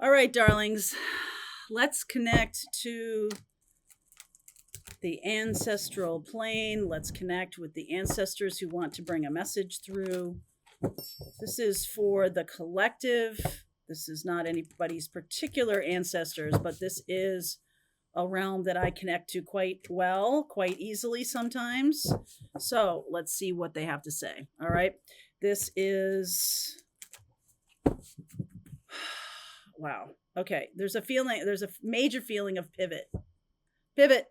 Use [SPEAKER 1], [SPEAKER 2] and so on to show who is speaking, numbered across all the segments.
[SPEAKER 1] All right, darlings, let's connect to the ancestral plane. Let's connect with the ancestors who want to bring a message through. This is for the collective. This is not anybody's particular ancestors, but this is a realm that I connect to quite well, quite easily sometimes. So let's see what they have to say. All right. This is wow. Okay. There's a major feeling of pivot. Pivot.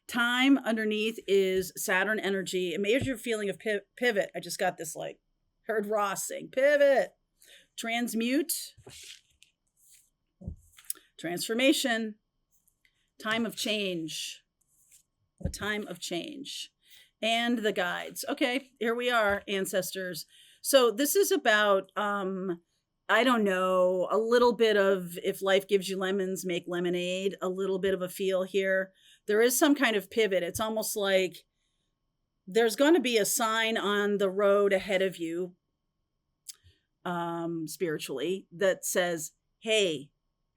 [SPEAKER 1] Time underneath is Saturn energy. A major feeling of pivot. I just got this heard Ross saying pivot. Transmute. Transformation. Time of change. A time of change. And the guides. Okay, here we are, ancestors. So this is about I don't know, a little bit of if life gives you lemons, make lemonade, a little bit of a feel here. There is some kind of pivot. It's almost like there's going to be a sign on the road ahead of you, spiritually, that says, hey,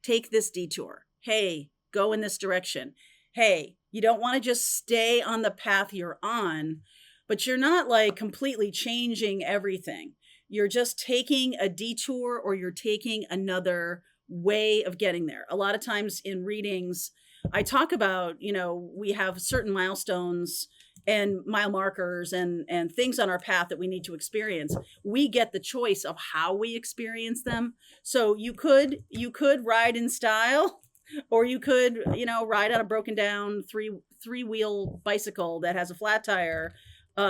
[SPEAKER 1] take this detour. Hey, go in this direction. Hey, you don't want to just stay on the path you're on, but you're not like completely changing everything. You're just taking a detour, or you're taking another way of getting there. A lot of times in readings, I talk about, we have certain milestones and mile markers and things on our path that we need to experience. We get the choice of how we experience them. So you could ride in style, or you could, ride on a broken down three wheel bicycle that has a flat tire,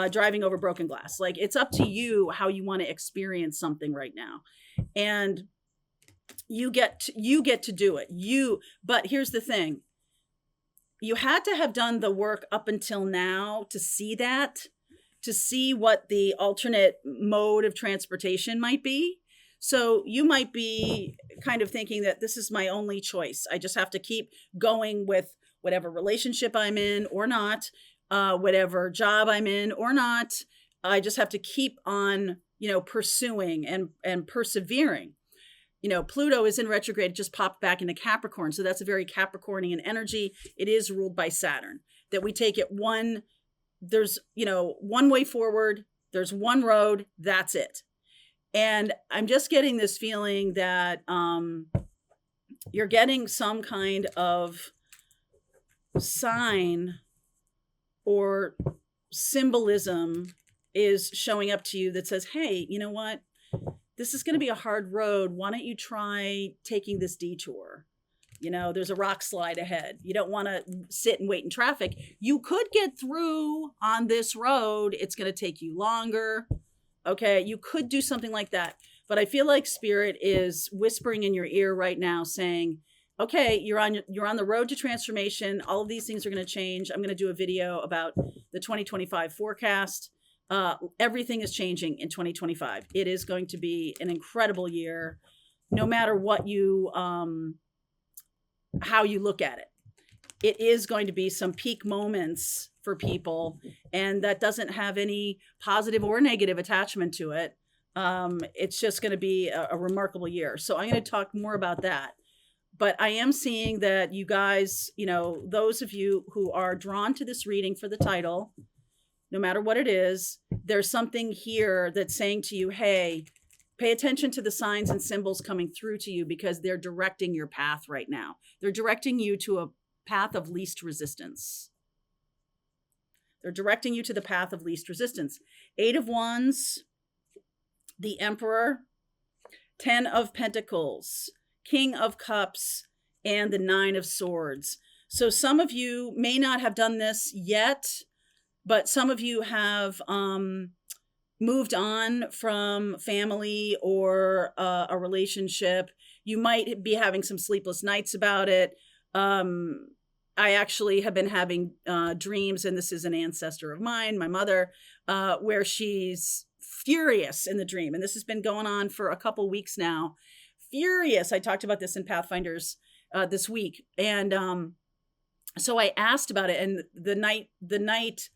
[SPEAKER 1] driving over broken glass. Like, it's up to you how you want to experience something right now. And you get to do it. But here's the thing. You had to have done the work up until now to see what the alternate mode of transportation might be. So you might be kind of thinking that this is my only choice. I just have to keep going with whatever relationship I'm in or not, whatever job I'm in or not. I just have to keep on, pursuing and persevering. Pluto is in retrograde, it just popped back into Capricorn. So that's a very Capricornian energy. It is ruled by Saturn, that we take it there's, one way forward. There's one road. That's it. And I'm just getting this feeling that you're getting some kind of sign or symbolism is showing up to you that says, hey, you know what? This is going to be a hard road. Why don't you try taking this detour? There's a rock slide ahead. You don't want to sit and wait in traffic. You could get through on this road. It's going to take you longer. Okay, you could do something like that. But I feel like Spirit is whispering in your ear right now saying, okay, you're on the road to transformation. All of these things are going to change. I'm going to do a video about the 2025 forecast. Everything is changing in 2025. It is going to be an incredible year, no matter what how you look at it. It is going to be some peak moments for people, and that doesn't have any positive or negative attachment to it. It's just going to be a remarkable year. So I'm going to talk more about that. But I am seeing that you guys, those of you who are drawn to this reading for the title, no matter what it is, there's something here that's saying to you, hey, pay attention to the signs and symbols coming through to you, because they're directing your path right now. They're directing you to a path of least resistance. They're directing you to the path of least resistance. 8 of Wands, the Emperor, 10 of Pentacles, King of Cups, and the 9 of Swords. So some of you may not have done this yet, but some of you have moved on from family or a relationship. You might be having some sleepless nights about it. I actually have been having dreams, and this is an ancestor of mine, my mother, where she's furious in the dream. And this has been going on for a couple weeks now. Furious. I talked about this in Pathfinders this week. And so I asked about it. And the night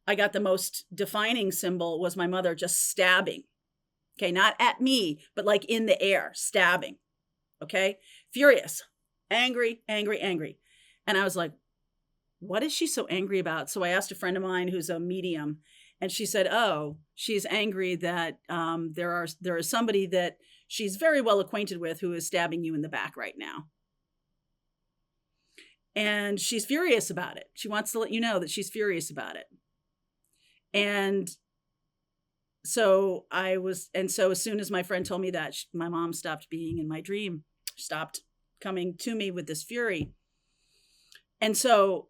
[SPEAKER 1] I got the most defining symbol was my mother just stabbing Okay, not at me, but like in the air, stabbing. Okay, furious, angry, angry, angry. And I was like, what is she so angry about? So I asked a friend of mine who's a medium, and she said, oh, she's angry that there is somebody that she's very well acquainted with who is stabbing you in the back right now. And she's furious about it. She wants to let you know that she's furious about it. And so as soon as my friend told me that, my mom stopped being in my dream, stopped coming to me with this fury. And so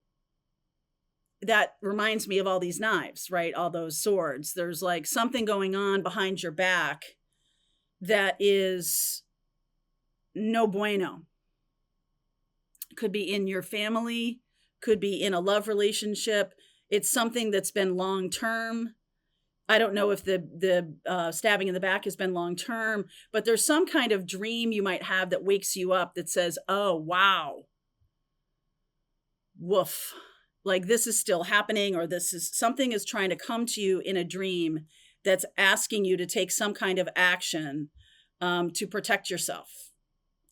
[SPEAKER 1] that reminds me of all these knives, right? All those swords. There's like something going on behind your back that is no bueno. Could be in your family, could be in a love relationship. It's something that's been long term. I don't know if the stabbing in the back has been long term, but there's some kind of dream you might have that wakes you up that says, oh, wow, woof, like this is still happening, or something is trying to come to you in a dream that's asking you to take some kind of action to protect yourself.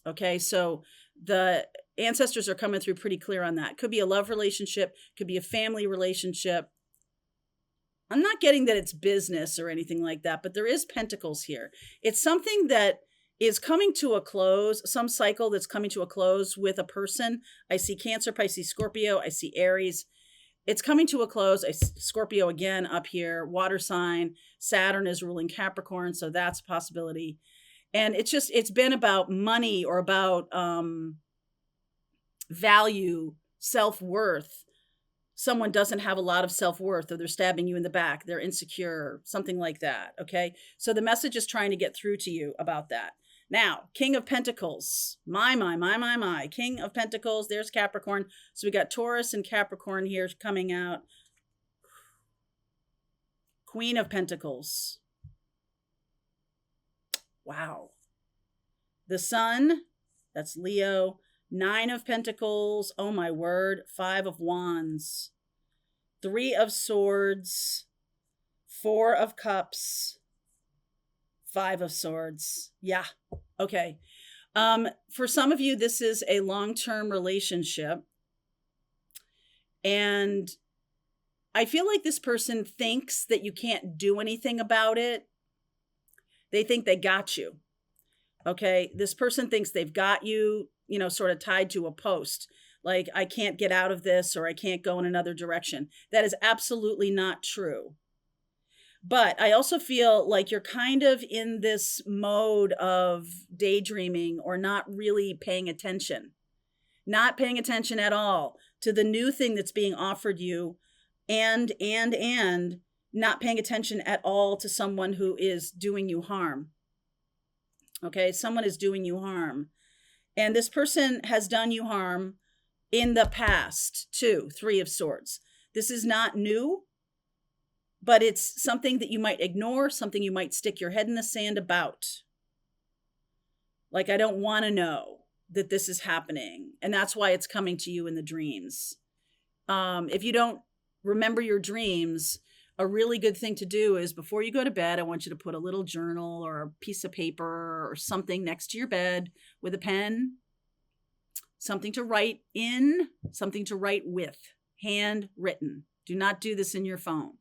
[SPEAKER 1] Okay, so the ancestors are coming through pretty clear on that. Could be a love relationship, could be a family relationship. I'm not getting that it's business or anything like that, but there is pentacles here. It's something that is coming to a close, some cycle that's coming to a close with a person. I see Cancer, Pisces, Scorpio. I see Aries. It's coming to a close. I see Scorpio again up here, water sign. Saturn is ruling Capricorn, so that's a possibility. And it's been about money or about value, self-worth. Someone doesn't have a lot of self-worth, or they're stabbing you in the back, they're insecure, something like that. Okay, so the message is trying to get through to you about that. Now, King of Pentacles, my, King of Pentacles, there's Capricorn. So we got Taurus and Capricorn here coming out. Queen of Pentacles. Wow. The Sun, that's Leo. 9 of Pentacles, oh my word. 5 of Wands. 3 of Swords. 4 of Cups. 5 of Swords. Yeah. Okay. For some of you, this is a long-term relationship. And I feel like this person thinks that you can't do anything about it. They think they got you. Okay. This person thinks they've got you, sort of tied to a post. Like, I can't get out of this, or I can't go in another direction. That is absolutely not true. But I also feel like you're kind of in this mode of daydreaming, or not really paying attention. Not paying attention at all to the new thing that's being offered you, and not paying attention at all to someone who is doing you harm. Okay, someone is doing you harm. And this person has done you harm in the past too. 3 of Swords. This is not new, but it's something that you might ignore, something you might stick your head in the sand about. Like, I don't want to know that this is happening. And that's why it's coming to you in the dreams. If you don't remember your dreams, a really good thing to do is, before you go to bed, I want you to put a little journal or a piece of paper or something next to your bed with a pen, something to write in, something to write with, handwritten. Do not do this in your phone.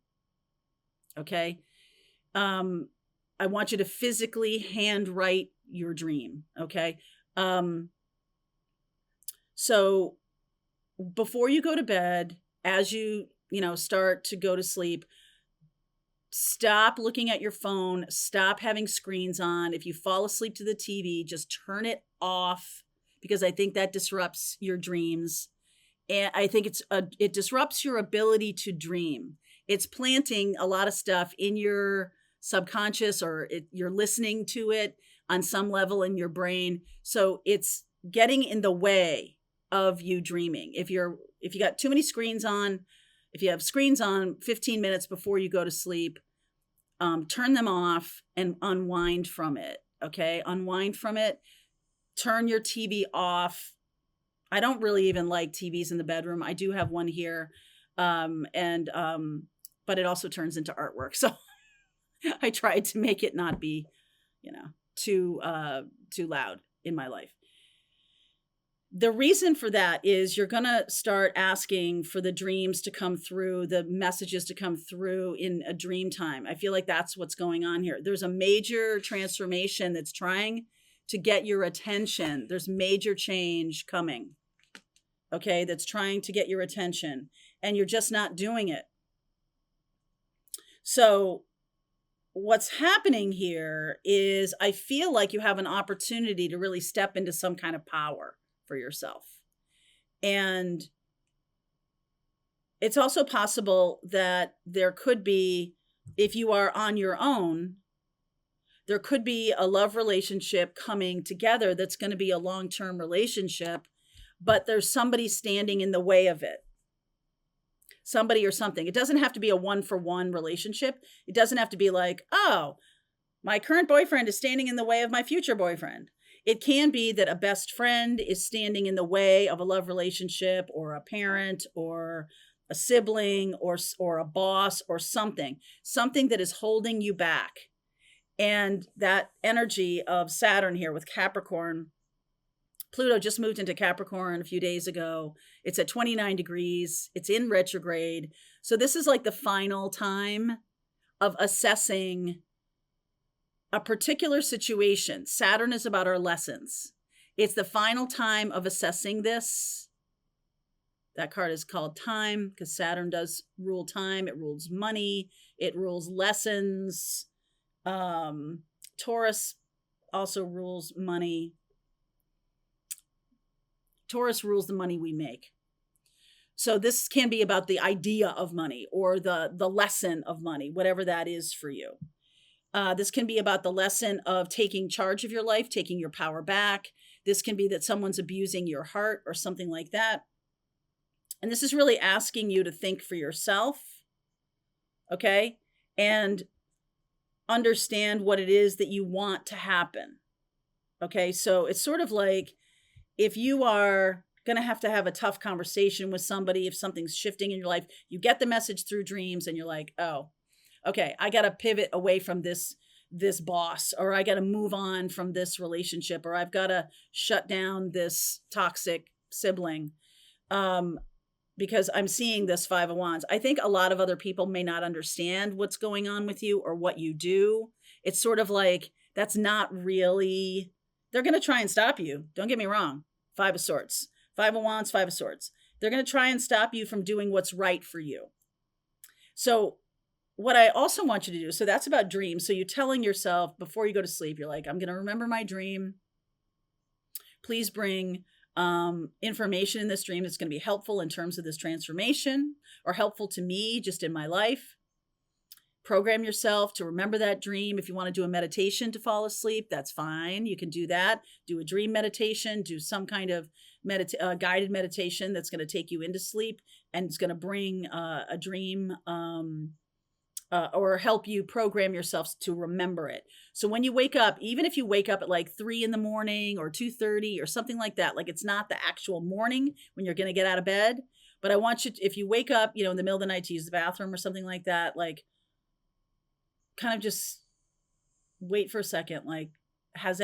[SPEAKER 1] Okay. I want you to physically handwrite your dream. Okay. So before you go to bed, as you start to go to sleep, stop looking at your phone, stop having screens on. If you fall asleep to the TV, just turn it off, because I think that disrupts your dreams. And I think it disrupts your ability to dream. It's planting a lot of stuff in your subconscious, or you're listening to it on some level in your brain. So it's getting in the way of you dreaming. If you got too many screens on, if you have screens on 15 minutes before you go to sleep, turn them off and unwind from it. Okay. Unwind from it. Turn your TV off. I don't really even like TVs in the bedroom. I do have one here. But it also turns into artwork. So I tried to make it not be too loud in my life. The reason for that is you're going to start asking for the dreams to come through, the messages to come through in a dream time. I feel like that's what's going on here. There's a major transformation that's trying to get your attention. There's major change coming, okay, that's trying to get your attention, and you're just not doing it. So what's happening here is I feel like you have an opportunity to really step into some kind of power for yourself. And it's also possible that there could be, if you are on your own, there could be a love relationship coming together that's going to be a long-term relationship, but there's somebody standing in the way of it. Somebody or something. It doesn't have to be a one-for-one relationship. It doesn't have to be like, oh, my current boyfriend is standing in the way of my future boyfriend. It can be that a best friend is standing in the way of a love relationship, or a parent, or a sibling, or a boss, or something that is holding you back. And that energy of Saturn here with Capricorn, Pluto just moved into Capricorn a few days ago. It's at 29 degrees. It's in retrograde. So this is like the final time of assessing a particular situation. Saturn is about our lessons. It's the final time of assessing this. That card is called time because Saturn does rule time. It rules money. It rules lessons. Taurus also rules money. Taurus rules the money we make. So this can be about the idea of money or the lesson of money, whatever that is for you. This can be about the lesson of taking charge of your life, taking your power back. This can be that someone's abusing your heart or something like that. And this is really asking you to think for yourself, okay? And understand what it is that you want to happen, okay? So it's sort of like if you are going to have a tough conversation with somebody, if something's shifting in your life, you get the message through dreams and you're like, oh, okay, I got to pivot away from this boss, or I got to move on from this relationship, or I've got to shut down this toxic sibling. Because I'm seeing this Five of Wands. I think a lot of other people may not understand what's going on with you or what you do. It's sort of like, that's not really, they're going to try and stop you. Don't get me wrong. Five of Swords, Five of Wands, Five of Swords. They're going to try and stop you from doing what's right for you. So what I also want you to do, so that's about dreams. So you're telling yourself before you go to sleep, you're like, I'm going to remember my dream. Please bring information in this dream that's going to be helpful in terms of this transformation, or helpful to me just in my life. Program yourself to remember that dream. If you want to do a meditation to fall asleep, that's fine. You can do that. Do a dream meditation, do some kind of guided meditation that's going to take you into sleep, and it's going to bring a dream or help you program yourself to remember it. So when you wake up, even if you wake up at like 3 a.m. or 2:30 or something like that, like it's not the actual morning when you're going to get out of bed, but I want you to, if you wake up, in the middle of the night to use the bathroom or something like that, like kind of just wait for a second. Like, have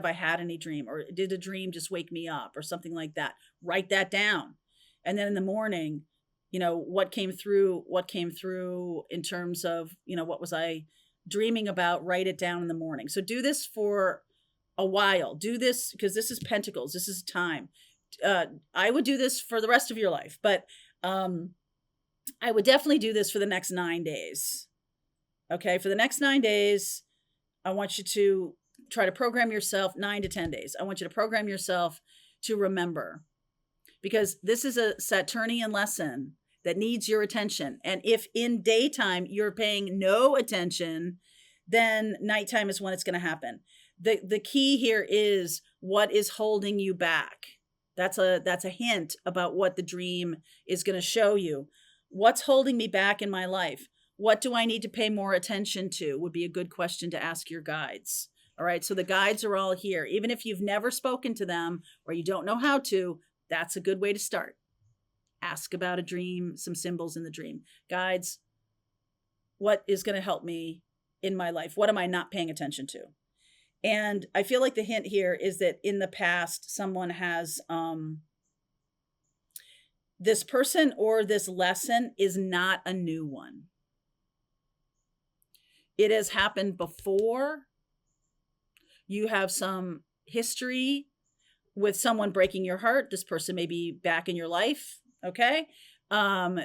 [SPEAKER 1] I had any dream, or did a dream just wake me up or something like that? Write that down. And then in the morning, what came through in terms of, what was I dreaming about? Write it down in the morning. So do this for a while. Do this because this is Pentacles. This is time. I would do this for the rest of your life, but I would definitely do this for the next 9 days. Okay. For the next 9 days, I want you to try to program yourself. 9 to 10 days. I want you to program yourself to remember, because this is a Saturnian lesson that needs your attention. And if in daytime you're paying no attention, then nighttime is when it's going to happen. The key here is what is holding you back. That's a hint about what the dream is going to show you. What's holding me back in my life? What do I need to pay more attention to? Would be a good question to ask your guides. All right. So the guides are all here. Even if you've never spoken to them or you don't know how to, that's a good way to start. Ask about a dream, some symbols in the dream. Guides, what is going to help me in my life? What am I not paying attention to? And I feel like the hint here is that in the past, someone has, this person or this lesson is not a new one. It has happened before. You have some history with someone breaking your heart. This person may be back in your life. Okay.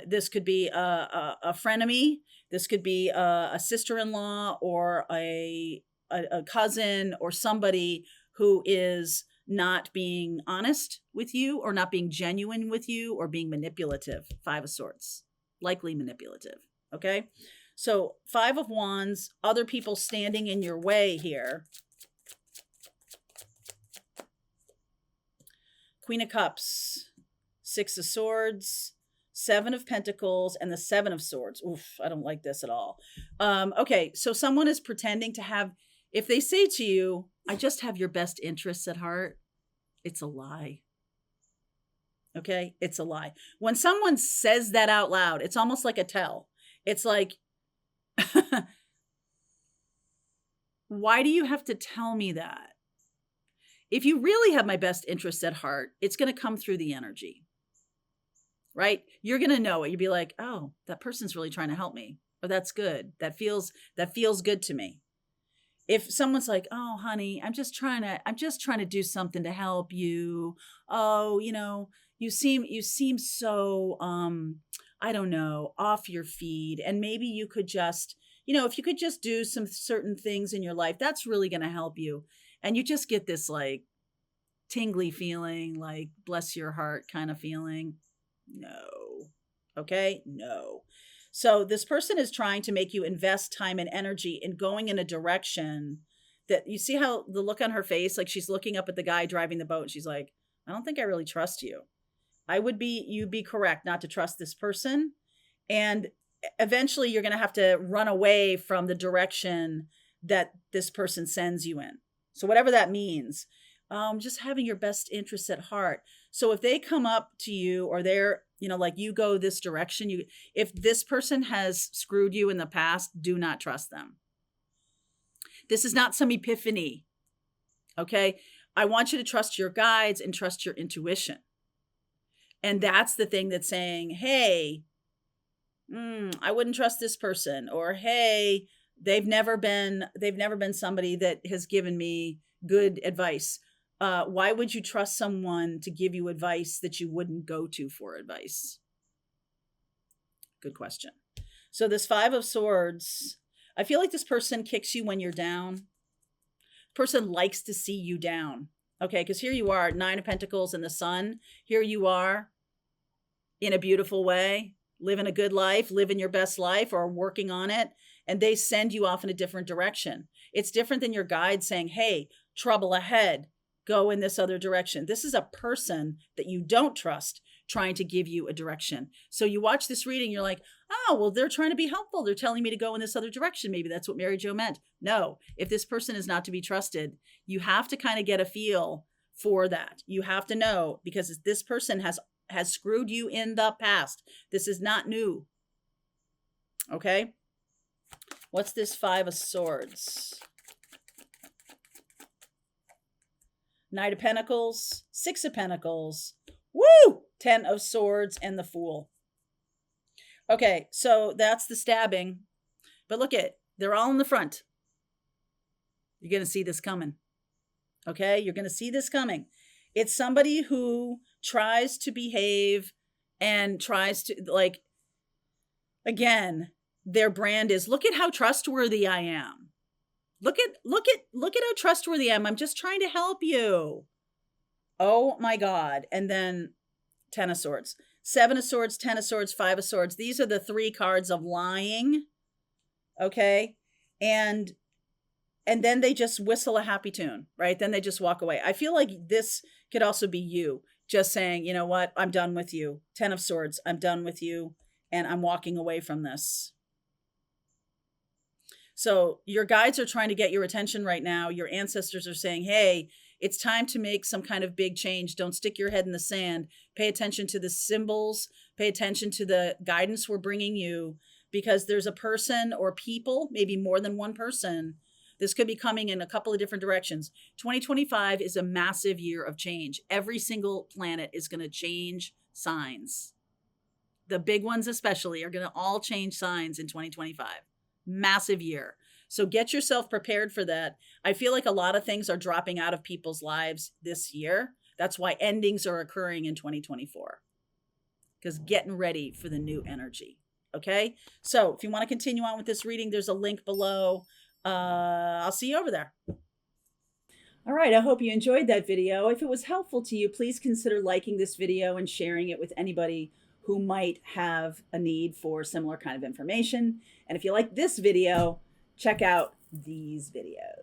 [SPEAKER 1] This could be a frenemy. This could be a sister-in-law or a cousin or somebody who is not being honest with you or not being genuine with you or being manipulative. 5 of Swords, likely manipulative. Okay. So 5 of Wands, other people standing in your way here. Queen of Cups, 6 of Swords, 7 of Pentacles, and the 7 of Swords. Oof, I don't like this at all. Okay, so someone is pretending to have, if they say to you, I just have your best interests at heart, it's a lie. Okay, it's a lie. When someone says that out loud, it's almost like a tell. It's like, why do you have to tell me that? If you really have my best interests at heart, it's going to come through the energy, right? You're going to know it. You'll be like, oh, that person's really trying to help me. Or that's good. That feels good to me. If someone's like, oh, honey, I'm just trying to do something to help you. Oh, you seem so, I don't know, off your feed. And maybe you could just, if you could just do some certain things in your life, that's really going to help you. And you just get this like tingly feeling, like bless your heart kind of feeling. No. Okay? No. So this person is trying to make you invest time and energy in going in a direction that, you see how the look on her face, like she's looking up at the guy driving the boat and she's like, I don't think I really trust you. You'd be correct not to trust this person. And eventually you're going to have to run away from the direction that this person sends you in. So whatever that means, just having your best interests at heart. So if they come up to you or they're, like you go this direction, if this person has screwed you in the past, do not trust them. This is not some epiphany. Okay. I want you to trust your guides and trust your intuition. And that's the thing that's saying, hey, I wouldn't trust this person, or, hey, they've never been somebody that has given me good advice. Why would you trust someone to give you advice that you wouldn't go to for advice? Good question. So this 5 of Swords, I feel like this person kicks you when you're down. Person likes to see you down. Okay, because here you are, 9 of Pentacles and the Sun. Here you are in a beautiful way, living a good life, living your best life or working on it. And they send you off in a different direction. It's different than your guide saying, hey, trouble ahead, go in this other direction. This is a person that you don't trust trying to give you a direction. So you watch this reading, you're like, oh, well, they're trying to be helpful. They're telling me to go in this other direction. Maybe that's what Mary Jo meant. No, if this person is not to be trusted, you have to kind of get a feel for that. You have to know, because this person has screwed you in the past. This is not new. Okay? What's this 5 of Swords? Knight of Pentacles, 6 of Pentacles, woo! 10 of Swords, and the Fool. Okay, so that's the stabbing. But look at, they're all in the front. You're going to see this coming. Okay, you're going to see this coming. It's somebody who tries to behave and tries to, like, again, their brand is, look at how trustworthy I am. Look at how trustworthy I am. I'm just trying to help you. Oh my God. And then 10 of Swords, 7 of Swords, 10 of Swords, 5 of Swords. These are the 3 cards of lying. Okay. And then they just whistle a happy tune, right? Then they just walk away. I feel like this could also be you just saying, you know what? I'm done with you. 10 of Swords. I'm done with you. And I'm walking away from this. So your guides are trying to get your attention right now. Your ancestors are saying, hey, it's time to make some kind of big change. Don't stick your head in the sand. Pay attention to the symbols. Pay attention to the guidance we're bringing you, because there's a person or people, maybe more than one person, This could be coming in a couple of different directions. 2025 is a massive year of change. Every single planet is going to change signs. The big ones especially are going to all change signs in 2025. Massive year. So get yourself prepared for that. I feel like a lot of things are dropping out of people's lives this year. That's why endings are occurring in 2024. Because getting ready for the new energy. Okay? So if you want to continue on with this reading, there's a link below. I'll see you over there. All right, I hope you enjoyed that video. If it was helpful to you, please consider liking this video and sharing it with anybody who might have a need for similar kind of information. And if you like this video, check out these videos.